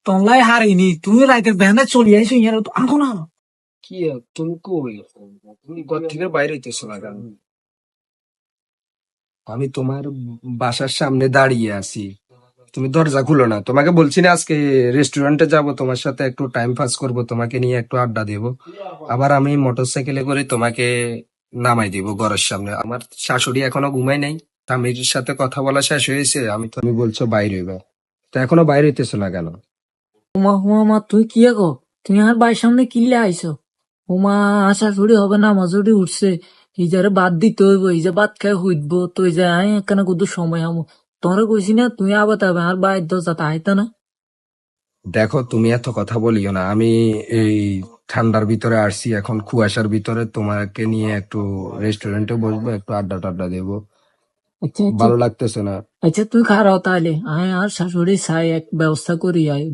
তলাই হারিনি তুমি রাইতের ভ্যানে চলে আইছো ইয়ার তো আনকো না কি তুমি কই তুমি ঘর থেকে বাইরে হইতেছো না কেন? আমি তোমার বাসার সামনে দাঁড়িয়ে আছি, তুমি দরজা খুলো না। তোমাকে বলছি না আজকে রেস্টুরেন্টে যাব, তোমার সাথে একটু টাইম পাস করব, তোমাকে নিয়ে একটু আড্ডা দেব। আবার আমি মোটরসাইকেলে করে তোমাকে নামাই দিব ঘরের সামনে। আমার শাশুড়ি এখনো ঘুমাই নাই, স্বামীর সাথে কথা বলা শেষ হয়েছে। তুমি বলছো বাইরে হইবা, তো এখনো বাইরে হইতেছো না কেন? উমা হুমা মা তুই কি গো তুমি আর বাড়ির সামনে কিনলে আইছো উমা আশা ছুড়ি হবে না মজুরি উঠছে ইজারে বাদ দিতে হইব এই যে বাদ খাই হইব তো এই যে আই এখানে কত সময় আমো তোমরা কইছি না তুমি আবার তবে আর বাইর দো যাতে আইতা না দেখো, তুমি এত কথা বলিও না। আমি এই ঠান্ডার ভিতরে আসছি, এখন কুয়াশার ভিতরে তোমাকে নিয়ে একটু রেস্টুরেন্টে বসবো, একটু আড্ডা টাড্ডা দেবো। আচ্ছা আচ্ছা ভালো লাগতেছে না? আচ্ছা তুই খারাও তাহলে আয় আর শাশুড়ি চাই এক ব্যবস্থা করি আয়